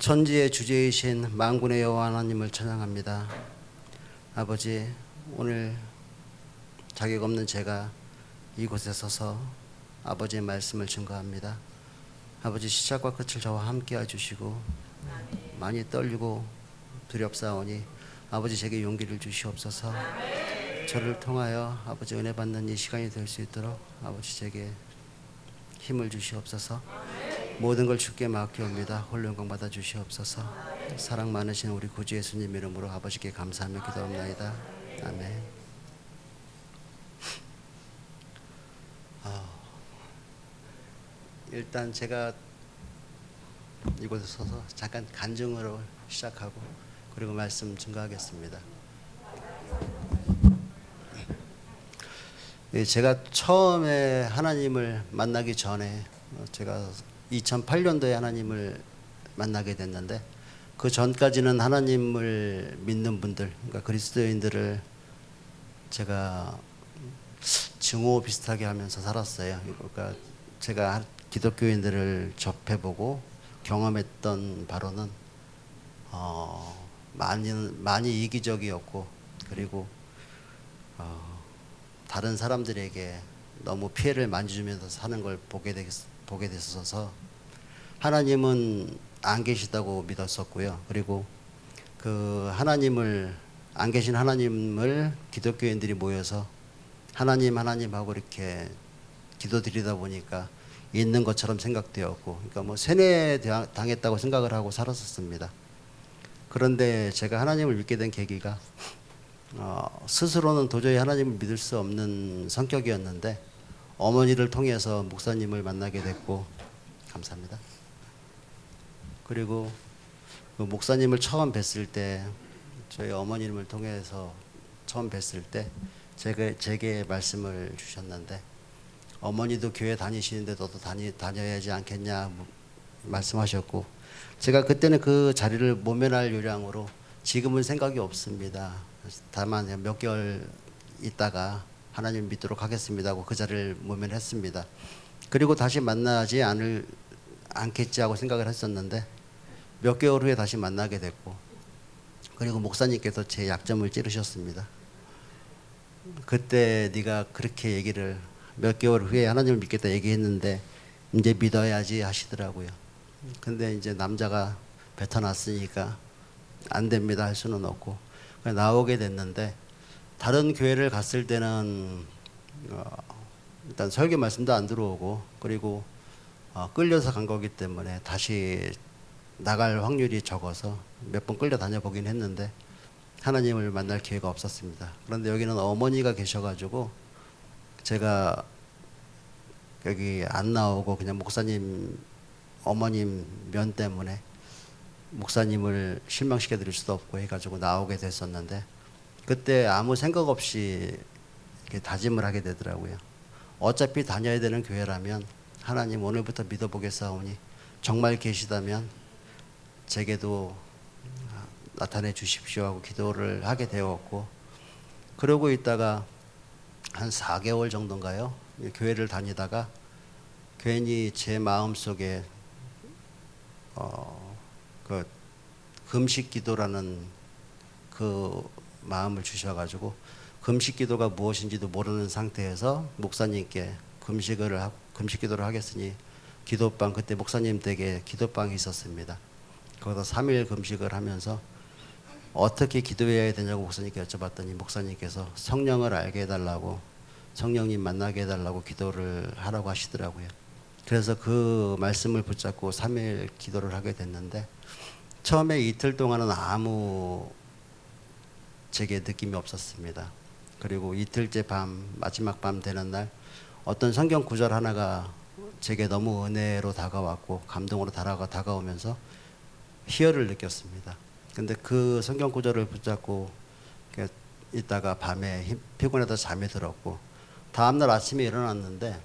천지의 주제이신 만군의 여호와 하나님을 찬양합니다. 아버지, 오늘 자격 없는 제가 이곳에 서서 아버지의 말씀을 증거합니다. 아버지, 시작과 끝을 저와 함께 해주시고 많이 떨리고 두렵사오니 아버지 제게 용기를 주시옵소서. 저를 통하여 아버지 은혜 받는 이 시간이 될 수 있도록 아버지 제게 힘을 주시옵소서. 모든 걸 주께 맡겨옵니다. 홀로 영광 받아 주시옵소서. 사랑 많으신 우리 구주 예수님 이름으로 아버지께 감사하며 기도합나이다. 아멘. 일단 제가 이곳에 서서 잠깐 간증으로 시작하고 그리고 말씀 증거하겠습니다. 제가 처음에 하나님을 만나기 전에 제가 2008년도에 하나님을 만나게 됐는데 그 전까지는 하나님을 믿는 분들, 그러니까 그리스도인들을 제가 증오 비슷하게 하면서 살았어요. 그러니까 제가 기독교인들을 접해보고 경험했던 바로는 많이 이기적이었고 그리고 다른 사람들에게 너무 피해를 많이 주면서 사는 걸 보게 됐어서 하나님은 안 계시다고 믿었었고요. 그리고 그 하나님을 안 계신 하나님을 기독교인들이 모여서 하나님 하고 이렇게 기도드리다 보니까 있는 것처럼 생각되었고, 그러니까 뭐 세뇌 당했다고 생각을 하고 살았었습니다. 그런데 제가 하나님을 믿게 된 계기가 스스로는 도저히 하나님을 믿을 수 없는 성격이었는데 어머니를 통해서 목사님을 만나게 됐고, 감사합니다. 그리고 그 목사님을 처음 뵀을 때 저희 어머님을 통해서 처음 뵀을 때 제게 말씀을 주셨는데, 어머니도 교회 다니시는데 너도 다녀야지 않겠냐 말씀하셨고, 제가 그때는 그 자리를 모면할 요량으로 지금은 생각이 없습니다. 다만 몇 개월 있다가 하나님 믿도록 하겠습니다 하고 그 자리를 모면했습니다. 그리고 다시 만나지 않겠지 하고 생각을 했었는데 몇 개월 후에 다시 만나게 됐고, 그리고 목사님께서 제 약점을 찌르셨습니다. 그때 네가 그렇게 얘기를 몇 개월 후에 하나님을 믿겠다 얘기했는데 이제 믿어야지 하시더라고요. 근데 이제 남자가 뱉어놨으니까 안 됩니다 할 수는 없고 나오게 됐는데, 다른 교회를 갔을 때는 일단 설교 말씀도 안 들어오고 그리고 끌려서 간 거기 때문에 다시 나갈 확률이 적어서 몇 번 끌려 다녀보긴 했는데 하나님을 만날 기회가 없었습니다. 그런데 여기는 어머니가 계셔가지고 제가 여기 안 나오고 그냥 목사님 어머님 면 때문에 목사님을 실망시켜 드릴 수도 없고 해가지고 나오게 됐었는데, 그때 아무 생각 없이 이렇게 다짐을 하게 되더라고요. 어차피 다녀야 되는 교회라면 하나님 오늘부터 믿어보겠사오니 정말 계시다면 제게도 나타내 주십시오 하고 기도를 하게 되었고, 그러고 있다가 한 4개월 정도인가요? 교회를 다니다가 괜히 제 마음속에 그 금식 기도라는 그 마음을 주셔가지고 금식 기도가 무엇인지도 모르는 상태에서 목사님께 금식 기도를 하겠으니 기도방, 그때 목사님 댁에 기도방이 있었습니다. 거기서 3일 금식을 하면서 어떻게 기도해야 되냐고 목사님께 여쭤봤더니 목사님께서 성령을 알게 해달라고, 성령님 만나게 해달라고 기도를 하라고 하시더라고요. 그래서 그 말씀을 붙잡고 3일 기도를 하게 됐는데, 처음에 이틀 동안은 아무 제게 느낌이 없었습니다. 그리고 이틀째 밤, 마지막 밤 되는 날 어떤 성경 구절 하나가 제게 너무 은혜로 다가왔고 감동으로 다가오면서 희열을 느꼈습니다. 근데 그 성경 구절을 붙잡고 있다가 밤에 피곤해서 잠이 들었고, 다음날 아침에 일어났는데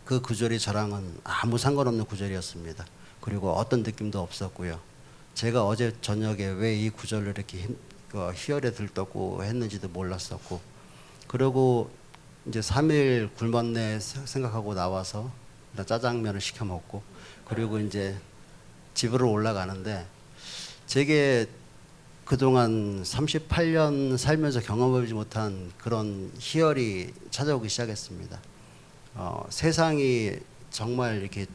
그 구절이 저랑은 아무 상관없는 구절이었습니다. 그리고 어떤 느낌도 없었고요. 제가 어제 저녁에 왜 이 구절을 이렇게 희열에 들떴고 했는지도 몰랐었고, 그리고 이제 3일 굶었네 생각하고 나와서 짜장면을 시켜 먹고, 그리고 이제 집으로 올라가는데 제게 그동안 38년 살면서 경험하지 못한 그런 희열이 찾아오기 시작했습니다. 세상이 정말 이렇게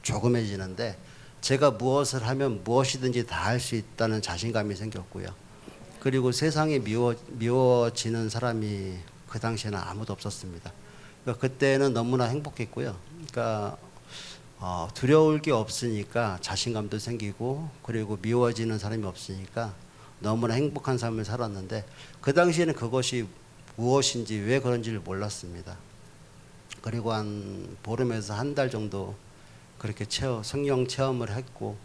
조금해지는데 제가 무엇을 하면 무엇이든지 다 할 수 있다는 자신감이 생겼고요. 그리고 세상에 미워지는 사람이 그 당시에는 아무도 없었습니다. 그러니까 그때는 너무나 행복했고요. 그러니까 두려울 게 없으니까 자신감도 생기고, 그리고 미워지는 사람이 없으니까 너무나 행복한 삶을 살았는데 그 당시에는 그것이 무엇인지 왜 그런지를 몰랐습니다. 그리고 한 보름에서 한 달 정도 그렇게 성령 체험을 했고,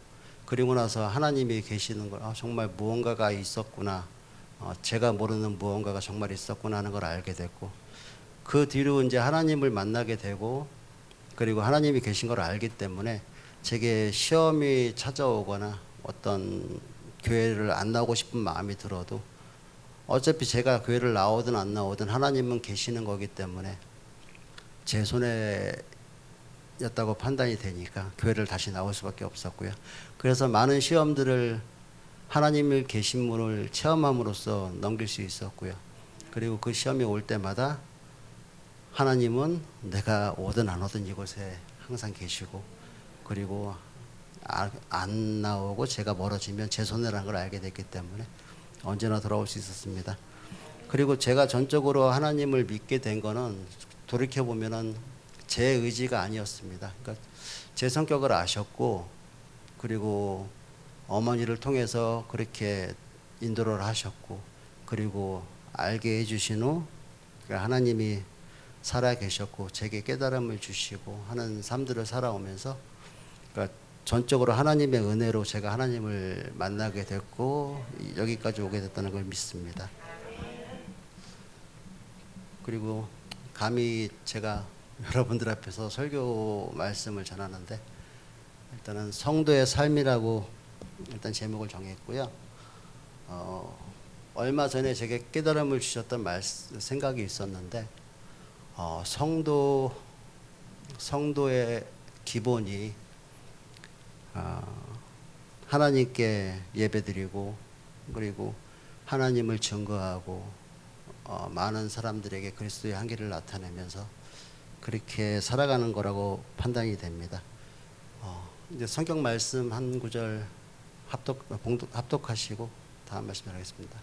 그리고 나서 하나님이 계시는 걸 정말 무언가가 있었구나, 제가 모르는 무언가가 정말 있었구나 하는 걸 알게 됐고, 그 뒤로 이제 하나님을 만나게 되고, 그리고 하나님이 계신 걸 알기 때문에 제게 시험이 찾아오거나 어떤 교회를 안 나오고 싶은 마음이 들어도 어차피 제가 교회를 나오든 안 나오든 하나님은 계시는 거기 때문에 제 손에 였다고 판단이 되니까 교회를 다시 나올 수밖에 없었고요. 그래서 많은 시험들을 하나님을 계신 분을 체험함으로써 넘길 수 있었고요. 그리고 그 시험이 올 때마다 하나님은 내가 오든 안 오든 이곳에 항상 계시고, 그리고 안 나오고 제가 멀어지면 제 손해라는 걸 알게 됐기 때문에 언제나 돌아올 수 있었습니다. 그리고 제가 전적으로 하나님을 믿게 된 거는 돌이켜보면은 제 의지가 아니었습니다. 그러니까 제 성격을 아셨고, 그리고 어머니를 통해서 그렇게 인도를 하셨고, 그리고 알게 해주신 후 그러니까 하나님이 살아 계셨고 제게 깨달음을 주시고 하는 삶들을 살아오면서, 그러니까 전적으로 하나님의 은혜로 제가 하나님을 만나게 됐고 여기까지 오게 됐다는 걸 믿습니다. 그리고 감히 제가 여러분들 앞에서 설교 말씀을 전하는데, 일단은 성도의 삶이라고 일단 제목을 정했고요. 얼마 전에 제게 깨달음을 주셨던 생각이 있었는데, 성도의 기본이 하나님께 예배드리고, 그리고 하나님을 증거하고 많은 사람들에게 그리스도의 한계를 나타내면서 그렇게 살아가는 거라고 판단이 됩니다. 이제 성경 말씀 한 구절 합독하시고 다음 말씀 하겠습니다.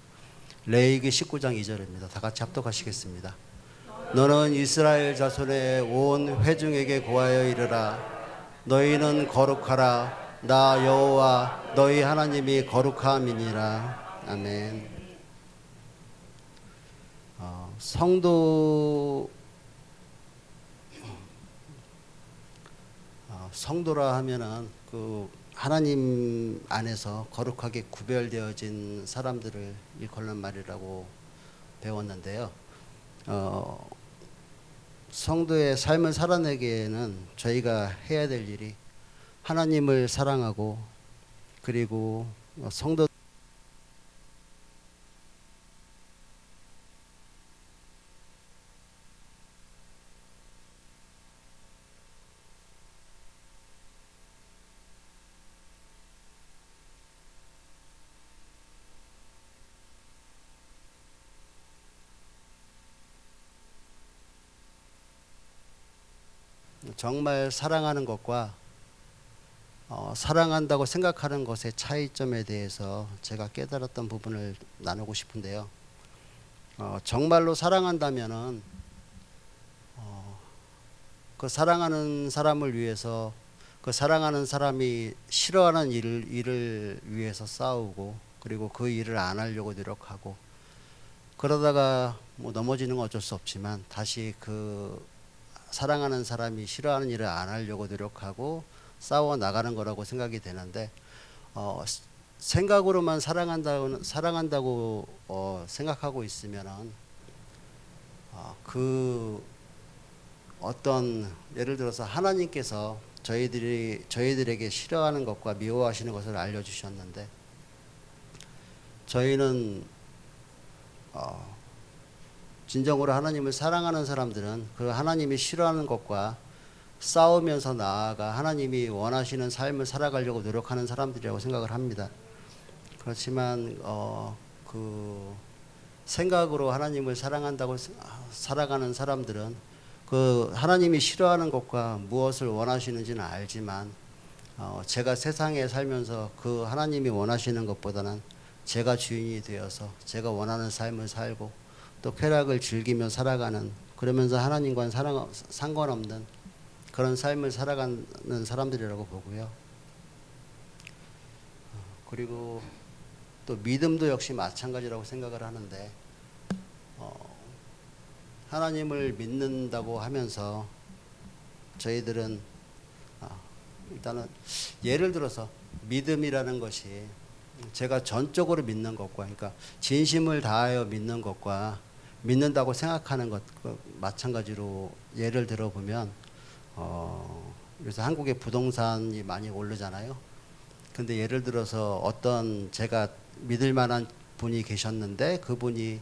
레위기 19장 2절입니다. 다 같이 합독하시겠습니다. 너는 이스라엘 자손의 온 회중에게 고하여 이르라. 너희는 거룩하라. 나 여호와 너희 하나님이 거룩함이니라. 아멘. 성도라 하면은 그 하나님 안에서 거룩하게 구별되어진 사람들을 일컫는 말이라고 배웠는데요. 성도의 삶을 살아내기에는 저희가 해야 될 일이 하나님을 사랑하고, 그리고 성도 정말 사랑하는 것과 사랑한다고 생각하는 것의 차이점에 대해서 제가 깨달았던 부분을 나누고 싶은데요. 정말로 사랑한다면은 그 사랑하는 사람을 위해서, 그 사랑하는 사람이 싫어하는 일을 위해서 싸우고, 그리고 그 일을 안 하려고 노력하고, 그러다가 뭐 넘어지는 건 어쩔 수 없지만 다시 그 사랑하는 사람이 싫어하는 일을 안 하려고 노력하고 싸워 나가는 거라고 생각이 되는데, 생각으로만 사랑한다고 생각하고 있으면은 그 어떤 예를 들어서 하나님께서 저희들에게 싫어하는 것과 미워하시는 것을 알려주셨는데, 저희는 진정으로 하나님을 사랑하는 사람들은 그 하나님이 싫어하는 것과 싸우면서 나아가 하나님이 원하시는 삶을 살아가려고 노력하는 사람들이라고 생각을 합니다. 그렇지만 그 생각으로 하나님을 사랑한다고 살아가는 사람들은 그 하나님이 싫어하는 것과 무엇을 원하시는지는 알지만 제가 세상에 살면서 그 하나님이 원하시는 것보다는 제가 주인이 되어서 제가 원하는 삶을 살고 또 쾌락을 즐기며 살아가는, 그러면서 하나님과는 상관없는 그런 삶을 살아가는 사람들이라고 보고요. 그리고 또 믿음도 역시 마찬가지라고 생각을 하는데, 하나님을 믿는다고 하면서 저희들은 일단은 예를 들어서 믿음이라는 것이 제가 전적으로 믿는 것과, 그러니까 진심을 다하여 믿는 것과 믿는다고 생각하는 것 마찬가지로 예를 들어보면 그래서 한국에 부동산이 많이 오르잖아요. 근데 예를 들어서 어떤 제가 믿을 만한 분이 계셨는데 그분이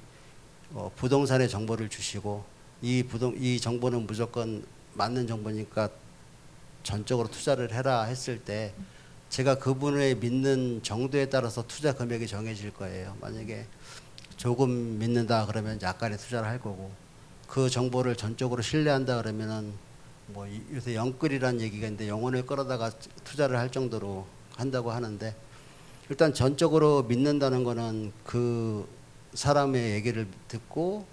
부동산의 정보를 주시고 이 정보는 무조건 맞는 정보니까 전적으로 투자를 해라 했을 때 제가 그분의 믿는 정도에 따라서 투자 금액이 정해질 거예요. 만약에 조금 믿는다 그러면 약간의 투자를 할 거고, 그 정보를 전적으로 신뢰한다 그러면은 뭐 요새 영끌이라는 얘기가 있는데 영혼을 끌어다가 투자를 할 정도로 한다고 하는데, 일단 전적으로 믿는다는 거는 그 사람의 얘기를 듣고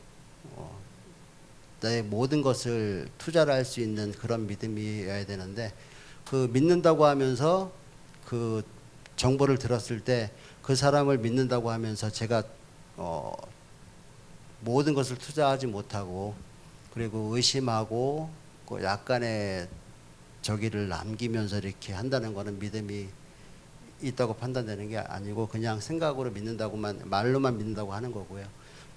나의 모든 것을 투자를 할 수 있는 그런 믿음이어야 되는데, 그 믿는다고 하면서 그 정보를 들었을 때 그 사람을 믿는다고 하면서 제가 모든 것을 투자하지 못하고 그리고 의심하고 그 약간의 저기를 남기면서 이렇게 한다는 거는 믿음이 있다고 판단되는 게 아니고 그냥 생각으로 믿는다고만, 말로만 믿는다고 하는 거고요.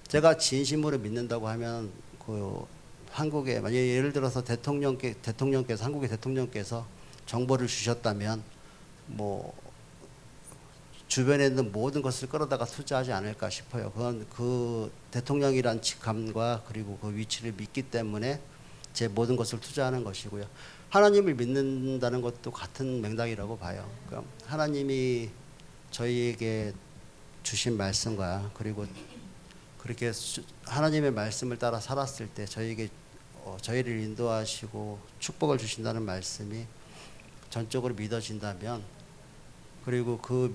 제가 진심으로 믿는다고 하면 그 한국에 만약에 예를 들어서 대통령께서 한국의 대통령께서 정보를 주셨다면 뭐 주변에 있는 모든 것을 끌어다가 투자하지 않을까 싶어요. 그건 그 대통령이란 직함과 그리고 그 위치를 믿기 때문에 제 모든 것을 투자하는 것이고요. 하나님을 믿는다는 것도 같은 맥락이라고 봐요. 그러니까 하나님이 저희에게 주신 말씀과 그리고 그렇게 하나님의 말씀을 따라 살았을 때 저희에게 저희를 인도하시고 축복을 주신다는 말씀이 전적으로 믿어진다면, 그리고 그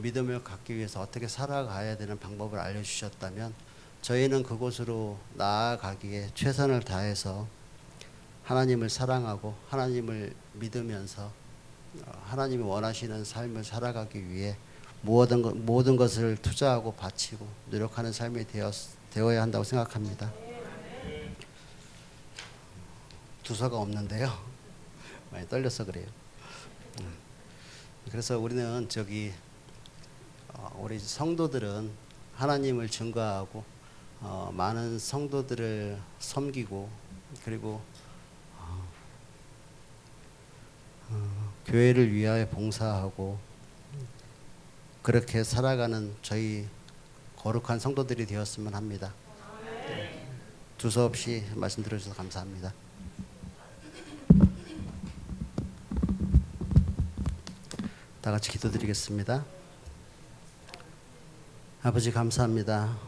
믿음을 갖기 위해서 어떻게 살아가야 되는 방법을 알려주셨다면 저희는 그곳으로 나아가기에 최선을 다해서 하나님을 사랑하고 하나님을 믿으면서 하나님이 원하시는 삶을 살아가기 위해 모든 것을 투자하고 바치고 노력하는 삶이 되어야 한다고 생각합니다. 두서가 없는데요. 많이 떨려서 그래요. 그래서 우리는 우리 성도들은 하나님을 증거하고 많은 성도들을 섬기고 그리고 교회를 위하여 봉사하고 그렇게 살아가는 저희 거룩한 성도들이 되었으면 합니다. 두서없이 말씀 들어주셔서 감사합니다. 다 같이 기도드리겠습니다. 아버지 감사합니다.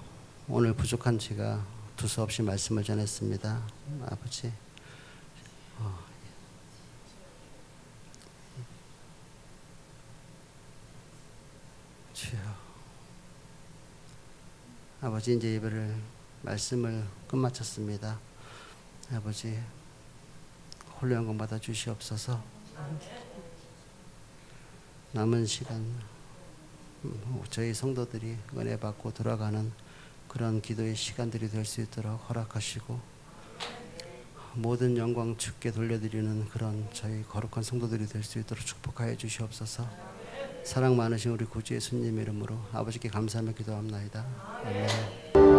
오늘 부족한 제가 두서없이 말씀을 전했습니다. 아버지 주여, 아버지 이제 예배를 말씀을 끝마쳤습니다. 아버지 홀로 영광 받아 주시옵소서. 남은 시간 저희 성도들이 은혜 받고 돌아가는 그런 기도의 시간들이 될 수 있도록 허락하시고 모든 영광 주께 돌려드리는 그런 저희 거룩한 성도들이 될 수 있도록 축복하여 주시옵소서. 사랑 많으신 우리 구주 예수님 이름으로 아버지께 감사하며 기도합나이다. 아멘.